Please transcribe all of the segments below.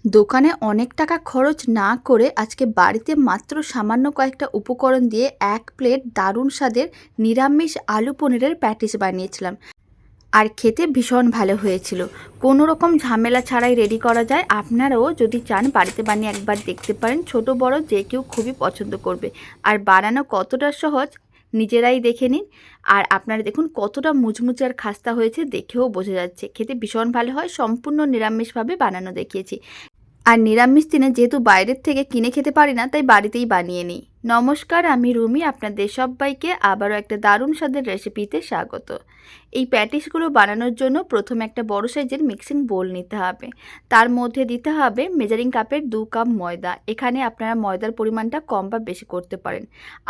দোকানে অনেক টাকা খরচ না করে আজকে বাড়িতে মাত্র সামান্য কয়েকটা উপকরণ দিয়ে 1 প্লেট দারুণ স্বাদের নিরামিষ আলু পনিরের প্যাটিস বানিয়েছিলাম। আর খেতে ভীষণ ভালো হয়েছিল। কোনো রকম ঝামেলা ছাড়াই রেডি করা যায়। আপনারাও যদি চান বাড়িতে বানিয়ে একবার দেখতে পারেন। ছোট বড় যে কেউ খুবই পছন্দ করবে। আর বানানো কতটা সহজ নিজেরাই দেখে নিন। আর আপনারা দেখুন কতটা মুচমুচে আর খাস্তা হয়েছে, দেখেও বোঝা যাচ্ছে। খেতে ভীষণ ভালো হয়। সম্পূর্ণ নিরামিষভাবে বানানো দেখিয়েছি। আর নিরামিষ দিনে যেহেতু বাইরের থেকে কিনে খেতে পারি না, তাই বাড়িতেই বানিয়ে নিই। নমস্কার, আমি রুমি। আপনাদের সবাইকে আবারও একটা দারুণ স্বাদের রেসিপিতে স্বাগত। এই প্যাটিসগুলো বানানোর জন্য প্রথমে একটা বড় সাইজের মিক্সিং বোল নিতে হবে। তার মধ্যে দিতে হবে মেজারিং কাপের 2 কাপ ময়দা। এখানে আপনারা ময়দার পরিমাণটা কম বা বেশি করতে পারেন।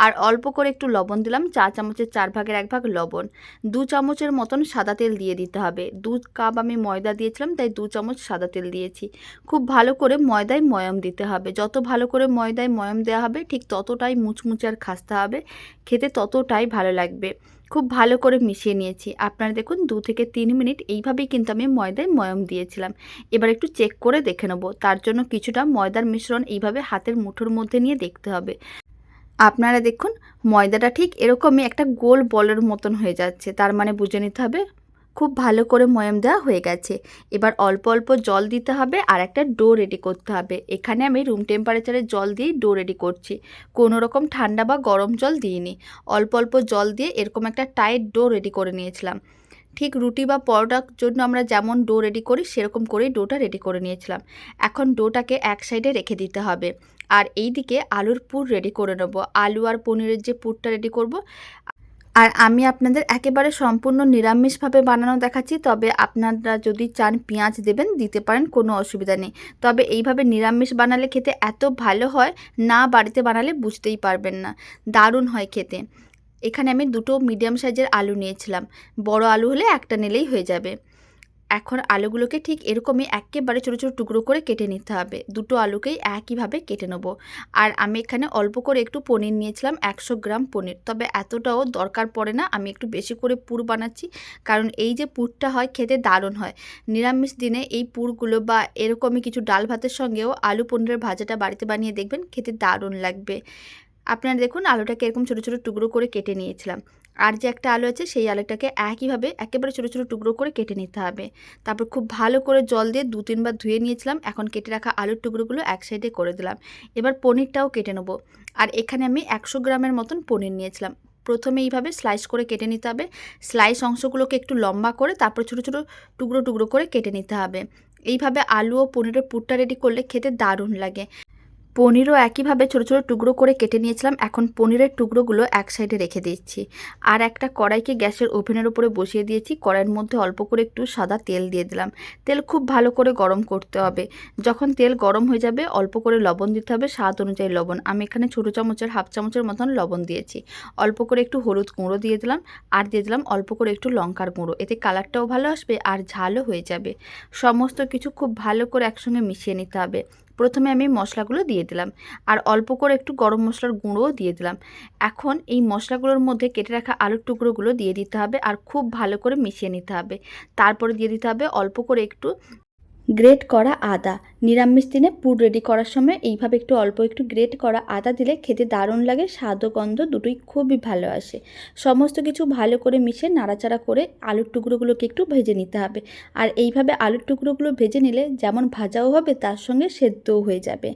আর অল্প করে একটু লবণ দিলাম, চা চামচের 4 ভাগের 1 ভাগ লবণ। 2 চামচের মতন সাদা তেল দিয়ে দিতে হবে। 2 কাপ আমি ময়দা দিয়েছিলাম, তাই 2 চামচ সাদা তেল দিয়েছি। খুব ভালো করে ময়দায় ময়াম দিতে হবে। যত ভালো করে ময়দায় ময়াম দেওয়া হবে ঠিক ততটাই মুচমুচে আর খাস্তা হবে, খেতে ততটাই ভালো লাগবে। খুব ভালো করে মিশিয়ে নিয়েছি। আপনারা দেখুন 2 থেকে 3 মিনিট এইভাবেই কিন্তু আমি ময়দায় ময়াম দিয়েছিলাম। এবার একটু চেক করে দেখে নেব। তার জন্য কিছুটা ময়দার মিশ্রণ এইভাবে হাতের মুঠোর মধ্যে নিয়ে দেখতে হবে। আপনারা দেখুন ময়দাটা ঠিক এরকমই একটা গোল বলের মতন হয়ে যাচ্ছে, তার মানে বুঝে নিতে হবে খুব ভালো করে ময়াম দেওয়া হয়ে গেছে। এবার অল্প অল্প জল দিতে হবে আর একটা ডো রেডি করতে হবে। এখানে আমি রুম টেম্পারেচারে জল দিয়ে ডো রেডি করছি, কোনো রকম ঠান্ডা বা গরম জল দিইনি। অল্প অল্প জল দিয়ে এরকম একটা টাইট ডো রেডি করে নিয়েছিলাম। ঠিক রুটি বা পরোটার জন্য আমরা যেমন ডো রেডি করি সেরকম করেই ডোটা রেডি করে নিয়েছিলাম। এখন ডোটাকে এক সাইডে রেখে দিতে হবে। আর এই দিকে আলুর পুর রেডি করে নেব। আলু আর পনিরের যে পুরটা রেডি করব। আর আমি আপনাদের একেবারে সম্পূর্ণ নিরামিষভাবে বানানো দেখাচ্ছি। তবে আপনারা যদি চান পেঁয়াজ দেবেন, দিতে পারেন, কোনো অসুবিধা নেই। তবে এইভাবে নিরামিষ বানালে খেতে এত ভালো হয়, না বাড়িতে বানালে বুঝতেই পারবেন না। দারুণ হয় খেতে। এখানে আমি 2টো মিডিয়াম সাইজের আলু নিয়েছিলাম। বড় আলু হলে একটা নিলেই হয়ে যাবে। এখন আলুগুলোকে ঠিক এরকমই একেবারে ছোটো ছোটো টুকরো করে কেটে নিতে হবে। 2টো আলুকেই একইভাবে কেটে নেব। আর আমি এখানে অল্প করে একটু পনির নিয়েছিলাম, 100 গ্রাম পনির। তবে এতটাও দরকার পড়ে না, আমি একটু বেশি করে পুর বানাচ্ছি। কারণ এই যে পুরটা হয় খেতে দারুণ হয়। নিরামিষ দিনে এই পুরগুলো বা এরকমই কিছু ডাল ভাতের সঙ্গেও আলু পনিরের ভাজাটা বাড়িতে বানিয়ে দেখবেন, খেতে দারুণ লাগবে। আপনারা দেখুন আলুটাকে এরকম ছোটো ছোটো টুকরো করে কেটে নিয়েছিলাম। আর যে একটা আলু আছে সেই আলুটাকে একইভাবে একেবারে ছোটো ছোটো টুকরো করে কেটে নিতে হবে। তারপর খুব ভালো করে জল দিয়ে 2-3 বার ধুয়ে নিয়েছিলাম। এখন কেটে রাখা আলুর টুকরোগুলো এক সাইডে করে দিলাম। এবার পনিরটাও কেটে নেব। আর এখানে আমি 100 গ্রামের মতন পনির নিয়েছিলাম। প্রথমে এইভাবে স্লাইস করে কেটে নিতে হবে। স্লাইস অংশগুলোকে একটু লম্বা করে তারপর ছোটো ছোটো টুকরো টুকরো করে কেটে নিতে হবে। এইভাবে আলু ও পনিরের পুরটা রেডি করলে খেতে দারুণ লাগে। পনিরও একইভাবে ছোটো ছোটো টুকরো করে কেটে নিয়েছিলাম। এখন পনিরের টুকরোগুলো এক সাইডে রেখে দিচ্ছি। আর একটা কড়াইকে গ্যাসের ওভেনের উপরে বসিয়ে দিয়েছি। কড়াইয়ের মধ্যে অল্প করে একটু সাদা তেল দিয়ে দিলাম। তেল খুব ভালো করে গরম করতে হবে। যখন তেল গরম হয়ে যাবে অল্প করে লবণ দিতে হবে, স্বাদ অনুযায়ী লবণ। আমি এখানে ছোটো চামচের 1/2 চামচের মতন লবণ দিয়েছি। অল্প করে একটু হলুদ গুঁড়ো দিয়ে দিলাম। আর দিয়ে দিলাম অল্প করে একটু লঙ্কার গুঁড়ো। এতে কালারটাও ভালো আসবে আর ঝালও হয়ে যাবে। সমস্ত কিছু খুব ভালো করে একসঙ্গে মিশিয়ে নিতে হবে। প্রথমে আমি মশলাগুলো দিয়ে দিলাম আর অল্প করে একটু গরম মশলার গুঁড়োও দিয়ে দিলাম। এখন এই মশলাগুলোর মধ্যে কেটে রাখা আলুর টুকরোগুলো দিয়ে দিতে হবে আর খুব ভালো করে মিশিয়ে নিতে হবে। তারপরে দিয়ে দিতে হবে অল্প করে একটু গ্রেট করা আদা। নিরামিষ দিনে পুর রেডি করার সময় এইভাবে একটু অল্প একটু গ্রেট করা আদা দিলে খেতে দারুণ লাগে, স্বাদ ও গন্ধ দুটোই খুবই ভালো আসে। সমস্ত কিছু ভালো করে মিশিয়ে নাড়াচাড়া করে আলুর টুকরোগুলোকে একটু ভেজে নিতে হবে। আর এইভাবে আলুর টুকরোগুলো ভেজে নিলে যেমন ভাজাও হবে তার সঙ্গে সেদ্ধও হয়ে যাবে।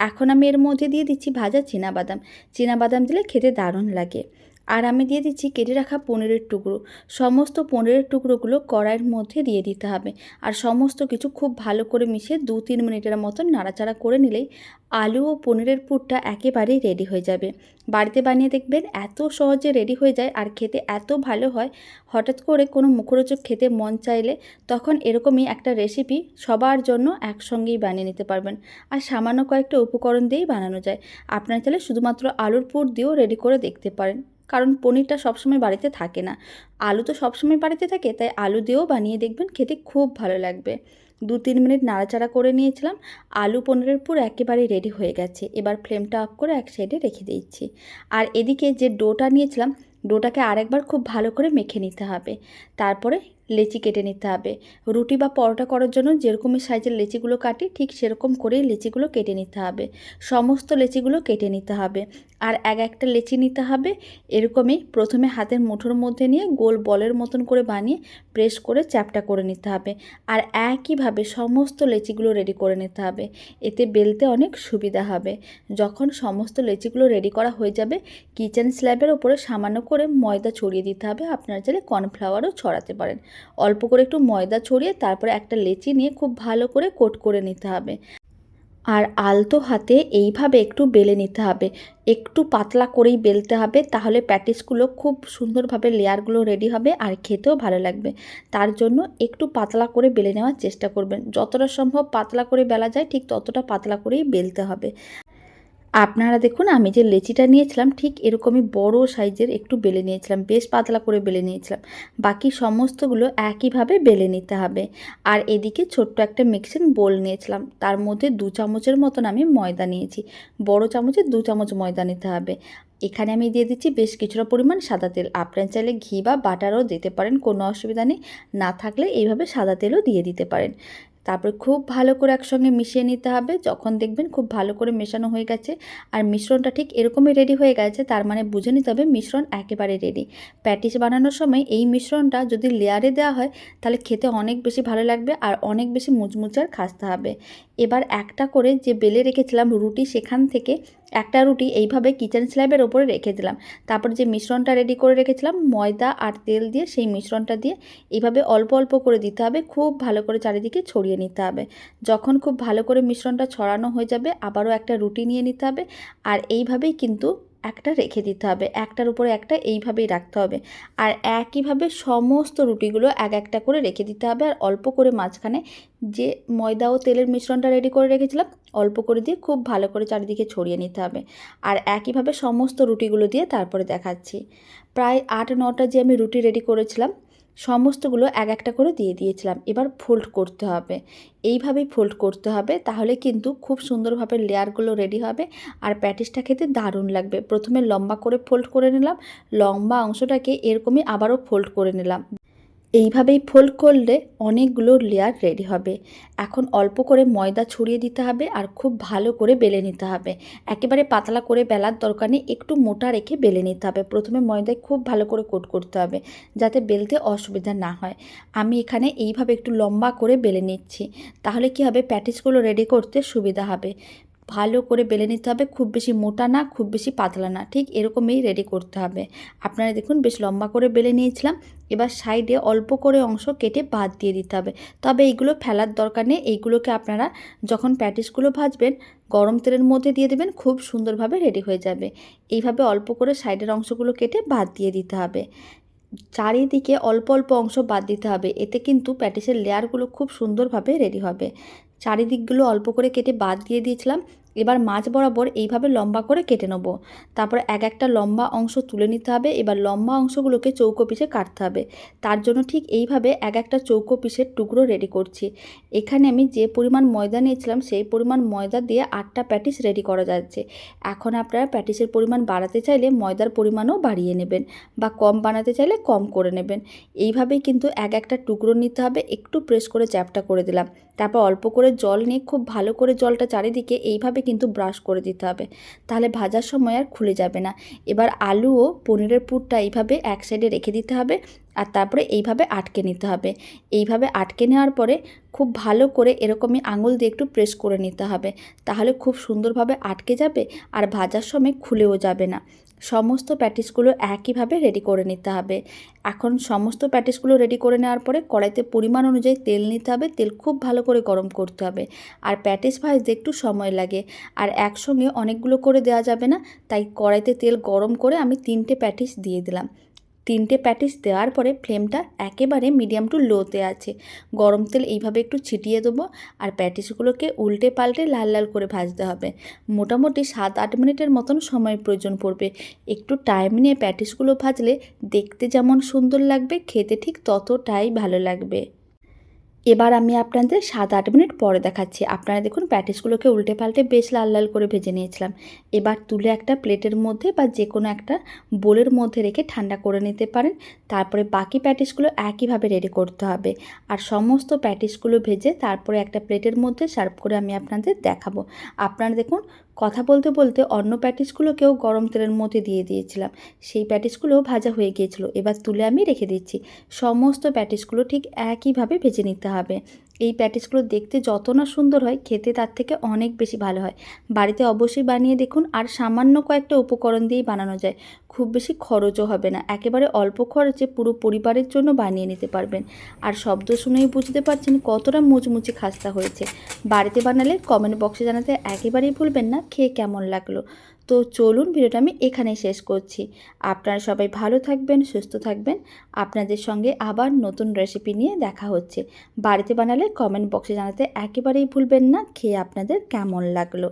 এখন আমি এর মধ্যে দিয়ে দিচ্ছি ভাজা চীনাবাদাম। চীনাবাদাম দিলে খেতে দারুণ লাগে। আর আমি দিয়ে দিচ্ছি কেটে রাখা পনিরের টুকরো। সমস্ত পনিরের টুকরোগুলো কড়াইয়ের মধ্যে দিয়ে দিতে হবে। আর সমস্ত কিছু খুব ভালো করে মিশিয়ে 2-3 মিনিটের মতন নাড়াচাড়া করে নিলেই আলু ও পনিরের পুরটা একেবারেই রেডি হয়ে যাবে। বাড়িতে বানিয়ে দেখবেন এত সহজে রেডি হয়ে যায় আর খেতে এত ভালো হয়। হঠাৎ করে কোনো মুখরোচক খেতে মন চাইলে তখন এরকমই একটা রেসিপি সবার জন্য একসঙ্গেই বানিয়ে নিতে পারবেন। আর সামান্য কয়েকটা উপকরণ দিয়েই বানানো যায়। আপনারা চাইলে শুধুমাত্র আলুর পুর দিয়েও রেডি করে দেখতে পারেন, কারণ পনিরটা সবসময় বাড়িতে থাকে না। আলু তো সবসময় বাড়িতে থাকে, তাই আলু দিয়েও বানিয়ে দেখবেন, খেতে খুব ভালো লাগবে। 2-3 মিনিট নাড়াচাড়া করে নিয়েছিলাম। আলু পনিরের পুর একেবারেই রেডি হয়ে গেছে। এবার ফ্লেমটা অফ করে এক সাইডে রেখে দিচ্ছি। আর এদিকে যে ডোটা নিয়েছিলাম, ডোটাকে আরেকবার খুব ভালো করে মেখে নিতে হবে। তারপরে লেচি কেটে নিতে হবে। রুটি বা পরোটা করার জন্য যেরকমই সাইজের লেচিগুলো কাটি ঠিক সেরকম করেই লেচিগুলো কেটে নিতে হবে। সমস্ত লেচিগুলো কেটে নিতে হবে। আর একটা লেচি নিতে হবে, এরকমই প্রথমে হাতের মুঠোর মধ্যে নিয়ে গোল বলের মতন করে বানিয়ে প্রেস করে চ্যাপটা করে নিতে হবে। আর একইভাবে সমস্ত লেচিগুলো রেডি করে নিতে হবে। এতে বেলতে অনেক সুবিধা হবে। যখন সমস্ত লেচিগুলো রেডি করা হয়ে যাবে, কিচেন স্ল্যাবের ওপরে সামান্য করে ময়দা ছড়িয়ে দিতে হবে। আপনারা চাইলে কর্নফ্লাওয়ারও ছড়াতে পারেন। অল্প করে একটু ময়দা ছড়িয়ে তারপরে একটা লেচি নিয়ে খুব ভালো করে কোট করে নিতে হবে। আর আলতো হাতে এইভাবে একটু বেলে নিতে হবে। একটু পাতলা করেই বেলতে হবে, তাহলে প্যাটিসগুলো খুব সুন্দরভাবে লেয়ারগুলো রেডি হবে আর খেতেও ভালো লাগবে। তার জন্য একটু পাতলা করে বেলে নেওয়ার চেষ্টা করবেন। যতটা সম্ভব পাতলা করে বেলা যায় ঠিক ততটা পাতলা করেই বেলতে হবে। আপনারা দেখুন, আমি যে লেচিটা নিয়েছিলাম ঠিক এরকমই বড় সাইজের একটু বেলে নিয়েছিলাম, বেশ পাতলা করে বেলে নিয়েছিলাম। বাকি সমস্তগুলো একইভাবে বেলে নিতে হবে। আর এদিকে ছোট্ট একটা মিক্সিং বোল নিয়েছিলাম, তার মধ্যে 2 চামচের মতন আমি ময়দা নিয়েছি। বড় চামচে 2 চামচ ময়দা নিতে হবে। এখানে আমি দিয়ে দিচ্ছি বেশ কিছুটা পরিমাণ সাদা তেল। আপনারা চাইলে ঘি বা বাটারও দিতে পারেন, কোনো অসুবিধা নেই। না থাকলে এইভাবে সাদা তেলও দিয়ে দিতে পারেন। তারপর খুব ভালো করে একসঙ্গে মিশিয়ে নিতে হবে। যখন দেখবেন খুব ভালো করে মেশানো হয়ে গেছে আর মিশ্রণটা ঠিক এরকমই রেডি হয়ে গেছে, তার মানে বুঝে নিতে হবে মিশ্রণ একেবারে রেডি। প্যাটিস বানানোর সময় এই মিশ্রণটা যদি লেয়ারে দেওয়া হয় তাহলে খেতে অনেক বেশি ভালো লাগবে আর অনেক বেশি মুচমুচে আর খাস্তে হবে। এবার একটা করে যে বেলে রেখেছিলাম রুটি, সেখান থেকে একটা রুটি এইভাবে কিচেন স্ল্যাবের ওপরে রেখে দিলাম। তারপর যে মিশ্রণটা রেডি করে রেখেছিলাম ময়দা আর তেল দিয়ে, সেই মিশ্রণটা দিয়ে এইভাবে অল্প অল্প করে দিতে হবে। খুব ভালো করে চারিদিকে ছড়িয়ে নিতে হবে। যখন খুব ভালো করে মিশ্রণটা ছড়ানো হয়ে যাবে আবারও একটা রুটি নিয়ে নিতে হবে। আর এইভাবেই কিন্তু একটা রেখে দিতে হবে, একটার উপরে একটা এইভাবেই রাখতে হবে। আর একইভাবে সমস্ত রুটিগুলো একটা করে রেখে দিতে হবে। আর অল্প করে মাঝখানে যে ময়দা ও তেলের মিশ্রণটা রেডি করে রেখেছিলাম অল্প করে দিয়ে খুব ভালো করে চারিদিকে ছড়িয়ে নিতে হবে। আর একইভাবে সমস্ত রুটিগুলো দিয়ে তারপরে দেখাচ্ছি। প্রায় 8-9টা যে আমি রুটি রেডি করেছিলাম সমস্তগুলো একটা করে দিয়ে দিয়েছিলাম। এবার ফোল্ড করতে হবে, এইভাবেই ফোল্ড করতে হবে, তাহলে কিন্তু খুব সুন্দরভাবে লেয়ারগুলো রেডি হবে আর প্যাটিসটা খেতে দারুণ লাগবে। প্রথমে লম্বা করে ফোল্ড করে নিলাম, লম্বা অংশটাকে এরকমই আবারও ফোল্ড করে নিলাম। এইভাবেই ফোল্ড করলে অনেকগুলো লেয়ার রেডি হবে। এখন অল্প করে ময়দা ছড়িয়ে দিতে হবে আর খুব ভালো করে বেলে নিতে হবে। একেবারে পাতলা করে বেলার দরকার নেই, একটু মোটা রেখে বেলে নিতে হবে। প্রথমে ময়দায় খুব ভালো করে কোট করতে হবে যাতে বেলতে অসুবিধা না হয়। আমি এখানে এইভাবে একটু লম্বা করে বেলে নিচ্ছি, তাহলে কি হবে প্যাটিসগুলো রেডি করতে সুবিধা হবে। ভালো করে বেলে নিতে হবে, খুব বেশি মোটা না খুব বেশি পাতলা না, ঠিক এরকমই রেডি করতে হবে। আপনারা দেখুন বেশ লম্বা করে বেলে নিয়েছিলাম। এবার সাইডে অল্প করে অংশ কেটে বাদ দিয়ে দিতে হবে। তবে এইগুলো ফেলার দরকার নেই, এইগুলোকে আপনারা যখন প্যাটিসগুলো ভাজবেন গরম তেলের মধ্যে দিয়ে দেবেন, খুব সুন্দরভাবে রেডি হয়ে যাবে। এইভাবে অল্প করে সাইডের অংশগুলো কেটে বাদ দিয়ে দিতে হবে। চারিদিকে অল্প অল্প অংশ বাদ দিতে হবে, এতে কিন্তু প্যাটিসের লেয়ারগুলো খুব সুন্দরভাবে রেডি হবে। চারিদিকগুলো অল্প করে কেটে বাদ দিয়ে দিয়েছিলাম। এবার মাঝ বরাবর এইভাবে লম্বা করে কেটে নেব। তারপর একটা লম্বা অংশ তুলে নিতে হবে। এবার লম্বা অংশগুলোকে চৌকো পিসে কাটতে হবে। তার জন্য ঠিক এইভাবে একটা চৌকো পিসের টুকরো রেডি করছি। এখানে আমি যে পরিমাণ ময়দা নিয়েছিলাম সেই পরিমাণ ময়দা দিয়ে 8টা প্যাটিস রেডি করা যাচ্ছে। এখন আপনারা প্যাটিসের পরিমাণ বাড়াতে চাইলে ময়দার পরিমাণও বাড়িয়ে নেবেন বা কম বানাতে চাইলে কম করে নেবেন। এইভাবেই কিন্তু একটা টুকরো নিতে হবে, একটু প্রেস করে চ্যাপটা করে দিলাম। তারপর অল্প করে জল নিয়ে খুব ভালো করে জলটা চারিদিকে এইভাবে কিন্তু ব্রাশ করে দিতে হবে, তাহলে ভাজার সময় আর খুলে যাবে না। এবার আলু ও পনিরের পুরটা এইভাবে এক সাইডে রেখে দিতে হবে আর তারপরে এইভাবে আটকে নিতে হবে। এইভাবে আটকে নেওয়ার পরে খুব ভালো করে এরকমই আঙুল দিয়ে একটু প্রেস করে নিতে হবে, তাহলে খুব সুন্দরভাবে আটকে যাবে আর ভাজার সময় খুলেও যাবে না। সমস্ত প্যাটিসগুলো একইভাবে রেডি করে নিতে হবে। এখন সমস্ত প্যাটিসগুলো রেডি করে নেওয়ার পরে কড়াইতে পরিমাণ অনুযায়ী তেল নিতে হবে। তেল খুব ভালো করে গরম করতে হবে। আর প্যাটিস ভাজতে একটু সময় লাগে আর একসঙ্গে অনেকগুলো করে দেওয়া যাবে না, তাই কড়াইতে তেল গরম করে আমি 3টে প্যাটিস দিয়ে দিলাম। 3টে প্যাটিস দেওয়ার পরে ফ্লেমটা একেবারে মিডিয়াম টু লোতে আছে। গরম তেল এইভাবে একটু ছিটিয়ে দেবো আর প্যাটিসগুলোকে উল্টে পাল্টে লাল লাল করে ভাজতে হবে। মোটামুটি 7-8 মিনিটের মতন সময় প্রয়োজন পড়বে। একটু টাইম নিয়ে প্যাটিসগুলো ভাজলে দেখতে যেমন সুন্দর লাগবে খেতে ঠিক ততটাই ভালো লাগবে। এবার আমি আপনাদের 7-8 মিনিট পরে দেখাচ্ছি। আপনারা দেখুন প্যাটিসগুলোকে উল্টে পাল্টে বেশ লাল লাল করে ভেজে নিয়েছিলাম। এবার তুলে একটা প্লেটের মধ্যে বা যে কোনো একটা বোলের মধ্যে রেখে ঠান্ডা করে নিতে পারেন। তারপরে বাকি প্যাটিসগুলো একইভাবে রেডি করতে হবে। আর সমস্ত প্যাটিসগুলো ভেজে তারপরে একটা প্লেটের মধ্যে সার্ভ করে আমি আপনাদের দেখাবো। আপনারা দেখুন কথা বলতে বলতে অন্য প্যাটিসগুলোকেও গরম তেলের মধ্যে দিয়ে দিয়েছিলাম। সেই প্যাটিসগুলোও ভাজা হয়ে গিয়েছিল। এবার তুলে আমি রেখে দিচ্ছি। সমস্ত প্যাটিসগুলো ঠিক একইভাবে ভেজে নিতে হবে। এই প্যাটিসগুলো দেখতে যত না সুন্দর হয়, খেতে তার থেকে অনেক বেশি ভালো হয়। বাড়িতে অবশ্যই বানিয়ে দেখুন। আর সামান্য কয়েকটা উপকরণ দিয়েই বানানো যায়, খুব বেশি খরচও হবে না। একেবারে অল্প খরচে পুরো পরিবারের জন্য বানিয়ে নিতে পারবেন। আর শব্দ শুনেই বুঝতে পারছেন কতটা মুচমুচে খাস্তা হয়েছে। বাড়িতে বানালে কমেন্ট বক্সে জানাতে একেবারেই ভুলবেন না খেয়ে কেমন লাগলো। তো চলুন, ভিডিওটা আমি এখানেই শেষ করছি। আপনারা সবাই ভালো থাকবেন, সুস্থ থাকবেন। আপনাদের সঙ্গে আবার নতুন রেসিপি নিয়ে দেখা হচ্ছে। বাড়িতে বানালে কমেন্ট বক্সে জানাতে একেবারেই ভুলবেন না খেয়ে আপনাদের কেমন লাগলো।